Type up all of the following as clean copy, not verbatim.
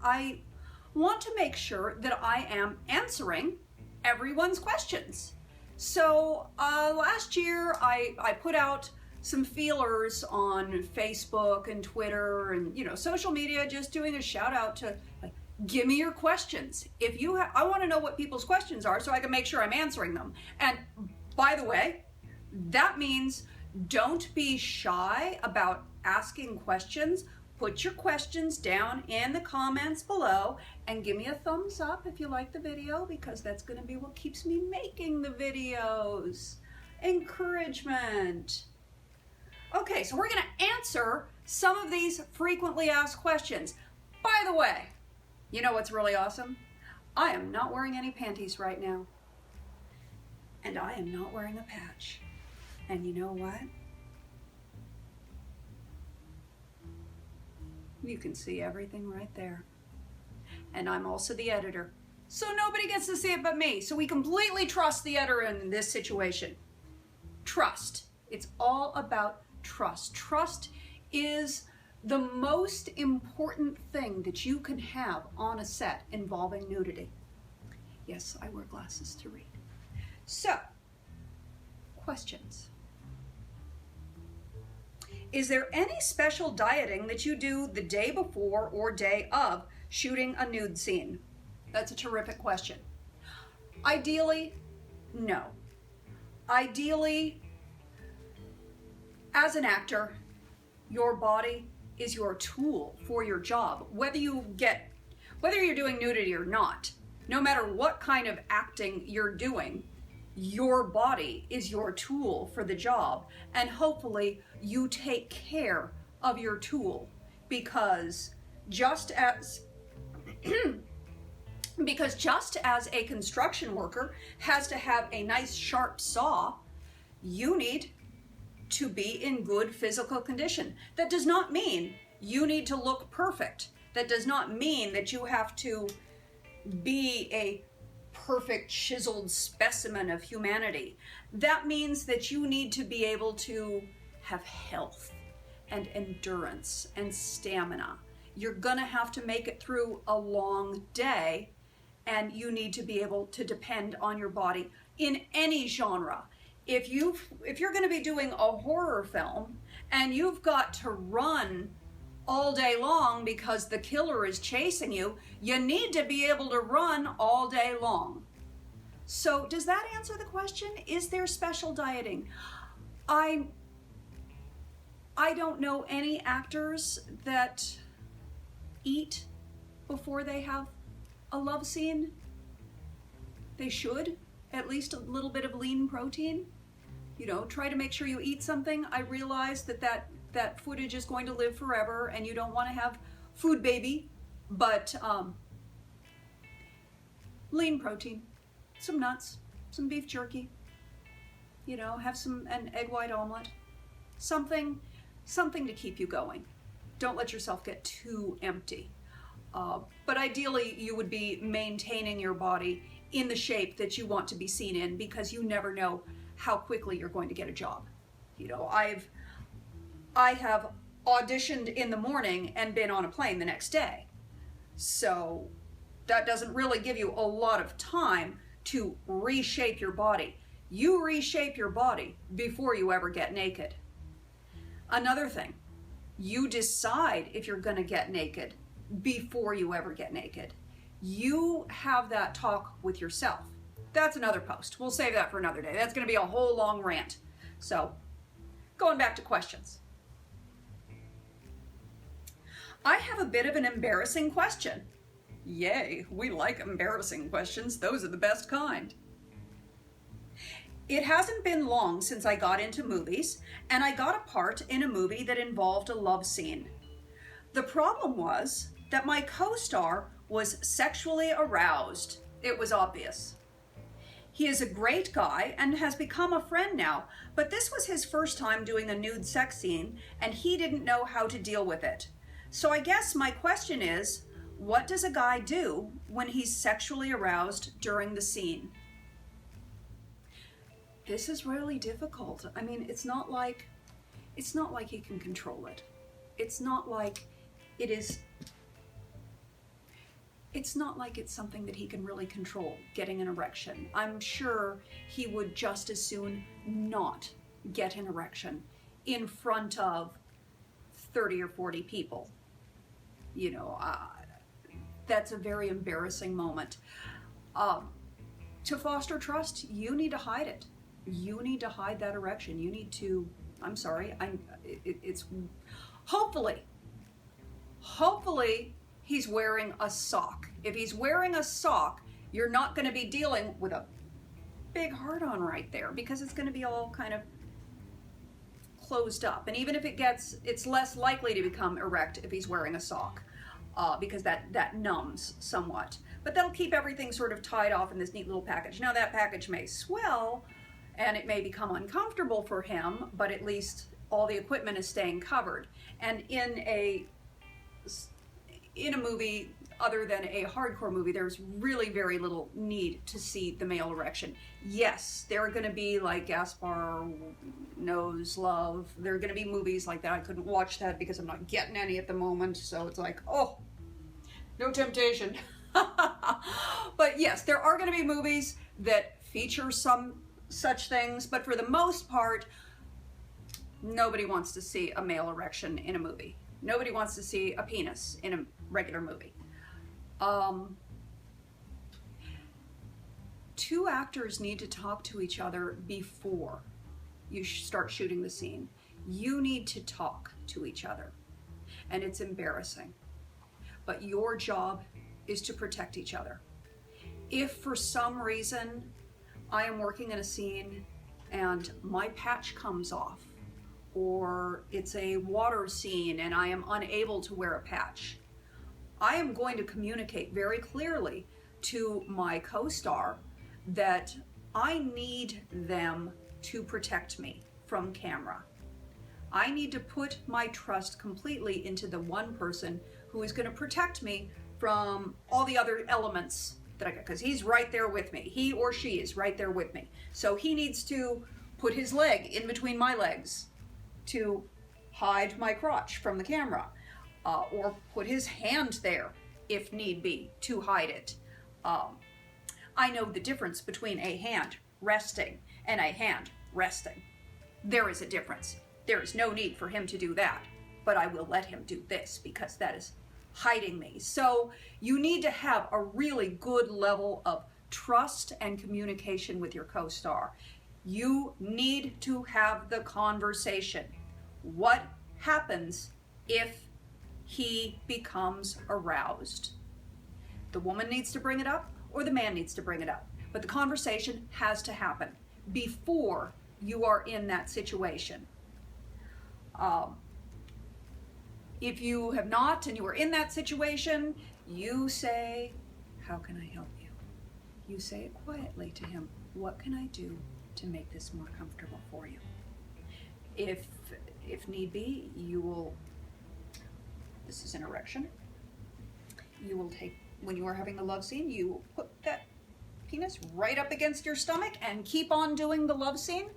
I want to make sure that I am answering everyone's questions. So last year I put out some feelers on Facebook and Twitter and, you know, social media, just doing a shout out to, like, give me your questions. If you I want to know what people's questions are so I can make sure I'm answering them. And by the way, that means don't be shy about asking questions. Put your questions down in the comments below and give me a thumbs up if you like the video, because that's going to be what keeps me making the videos. Encouragement. Okay, so we're going to answer some of these frequently asked questions. By the way, you know what's really awesome? I am not wearing any panties right now. And I am not wearing a patch. And you know what? You can see everything right there. And I'm also the editor. So nobody gets to see it but me. So we completely trust the editor in this situation. Trust. It's all about trust. Trust is the most important thing that you can have on a set involving nudity. Yes, I wear glasses to read. So, questions. Is there any special dieting that you do the day before or day of shooting a nude scene? That's a terrific question. Ideally, no. Ideally, as an actor, your body is your tool for your job. Whether you're doing nudity or not, no matter what kind of acting you're doing, your body is your tool for the job, and hopefully you take care of your tool, because just as a construction worker has to have a nice sharp saw, you need to be in good physical condition. That does not mean you need to look perfect. That does not mean that you have to be a perfect chiseled specimen of humanity. That means that you need to be able to have health and endurance and stamina. You're gonna have to make it through a long day, and you need to be able to depend on your body in any genre. If you're gonna be doing a horror film and you've got to run all day long because the killer is chasing you, you need to be able to run all day long. So does that answer the question? Is there special dieting? I don't know any actors that eat before they have a love scene. They should, at least a little bit of lean protein. You know, try to make sure you eat something. I realize that footage is going to live forever and you don't want to have food baby, but lean protein, some nuts, some beef jerky, you know, have an egg white omelet, something to keep you going. Don't let yourself get too empty. But ideally you would be maintaining your body in the shape that you want to be seen in, because you never know how quickly you're going to get a job. You know, I have auditioned in the morning and been on a plane the next day. So that doesn't really give you a lot of time to reshape your body. You reshape your body before you ever get naked. Another thing, you decide if you're gonna get naked before you ever get naked. You have that talk with yourself. That's another post. We'll save that for another day. That's gonna be a whole long rant. So, going back to questions. I have a bit of an embarrassing question. Yay, we like embarrassing questions. Those are the best kind. It hasn't been long since I got into movies, and I got a part in a movie that involved a love scene. The problem was that my co-star was sexually aroused. It was obvious. He is a great guy and has become a friend now, but this was his first time doing a nude sex scene, and he didn't know how to deal with it. So I guess my question is, what does a guy do when he's sexually aroused during the scene? This is really difficult. I mean, it's not like he can control it. It's not like it is. it's not like it's something that he can really control, getting an erection. I'm sure he would just as soon not get an erection in front of 30 or 40 people. You know, that's a very embarrassing moment. To foster trust, you need to hide it. You need to hide that erection. You need to, I'm sorry, it's hopefully he's wearing a sock. If he's wearing a sock, you're not going to be dealing with a big hard-on right there, because it's going to be all kind of closed up. And even if it's less likely to become erect if he's wearing a sock, because that numbs somewhat. But that'll keep everything sort of tied off in this neat little package. Now that package may swell and it may become uncomfortable for him, but at least all the equipment is staying covered. And in a movie other than a hardcore movie, there's really very little need to see the male erection. Yes, there are going to be like Gaspar Noé's Love. There are going to be movies like that. I couldn't watch that because I'm not getting any at the moment. So it's like, oh, no temptation. But yes, there are going to be movies that feature some such things. But for the most part, nobody wants to see a male erection in a movie. Nobody wants to see a penis in a regular movie. Two actors need to talk to each other before you start shooting the scene. You need to talk to each other. And it's embarrassing. But your job is to protect each other. If for some reason I am working in a scene and my patch comes off, or it's a water scene and I am unable to wear a patch, I am going to communicate very clearly to my co-star that I need them to protect me from camera. I need to put my trust completely into the one person who is going to protect me from all the other elements that I got, because he's right there with me. He or she is right there with me. So he needs to put his leg in between my legs to hide my crotch from the camera, or put his hand there if need be to hide it. I know the difference between a hand resting and a hand resting. There is a difference. There is no need for him to do that, but I will let him do this because that is hiding me. So you need to have a really good level of trust and communication with your co-star. You need to have the conversation. What happens if he becomes aroused? The woman needs to bring it up, or the man needs to bring it up. But the conversation has to happen before you are in that situation. If you have not and you are in that situation, you say, "How can I help you?" You say it quietly to him. "What can I do to make this more comfortable for you?" If need be, you will, this is an erection, you will take, when you are having the love scene, you will put that penis right up against your stomach and keep on doing the love scene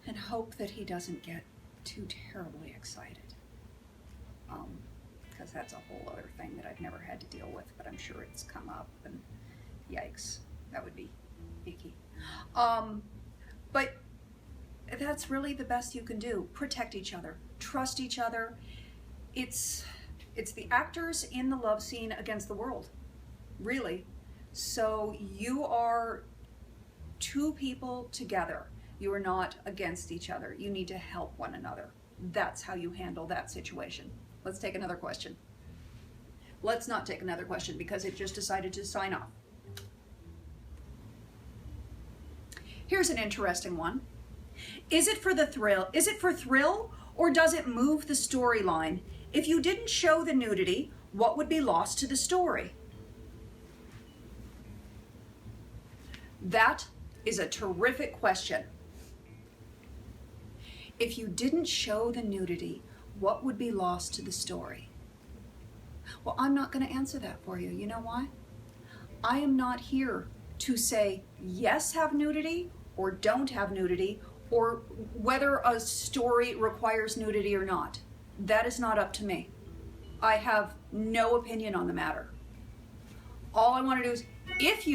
and hope that he doesn't get too terribly excited. Because that's a whole other thing that I've never had to deal with, but I'm sure it's come up, and yikes, that would be icky. But that's really the best you can do. Protect each other, trust each other. It's the actors in the love scene against the world, really. So you are two people together. You are not against each other. You need to help one another. That's how you handle that situation. Let's take another question. Let's not take another question because it just decided to sign off. Here's an interesting one. Is it for the thrill? Is it for thrill, or does it move the storyline? If you didn't show the nudity, what would be lost to the story? That is a terrific question. If you didn't show the nudity, what would be lost to the story? Well, I'm not going to answer that for you. You know why? I am not here to say yes, have nudity, or don't have nudity, or whether a story requires nudity or not. That is not up to me. I have no opinion on the matter. All I want to do is, if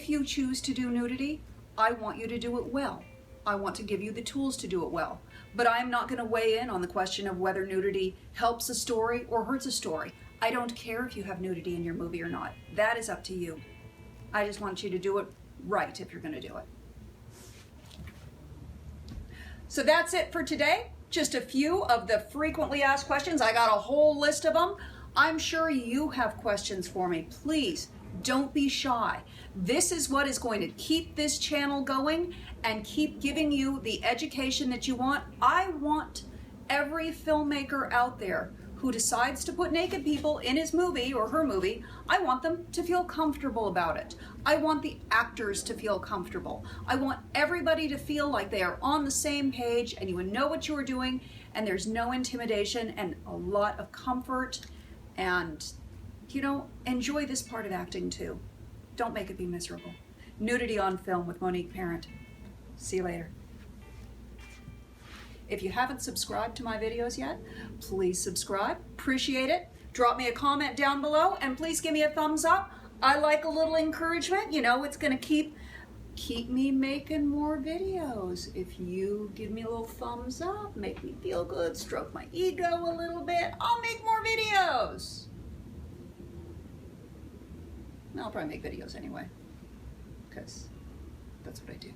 you choose to do nudity, I want you to do it well. I want to give you the tools to do it well. But I'm not going to weigh in on the question of whether nudity helps a story or hurts a story. I don't care if you have nudity in your movie or not. That is up to you. I just want you to do it right if you're going to do it. So that's it for today. Just a few of the frequently asked questions. I got a whole list of them. I'm sure you have questions for me. Please don't be shy. This is what is going to keep this channel going and keep giving you the education that you want. I want every filmmaker out there who decides to put naked people in his movie or her movie, I want them to feel comfortable about it. I want the actors to feel comfortable. I want everybody to feel like they are on the same page and you know what you're doing and there's no intimidation and a lot of comfort and, you know, enjoy this part of acting too. Don't make it be miserable. Nudity on Film with Monique Parent. See you later. If you haven't subscribed to my videos yet, please subscribe. Appreciate it. Drop me a comment down below and please give me a thumbs up. I like a little encouragement. You know, it's going to keep me making more videos. If you give me a little thumbs up, make me feel good, stroke my ego a little bit, I'll make more videos. I'll probably make videos anyway, because that's what I do.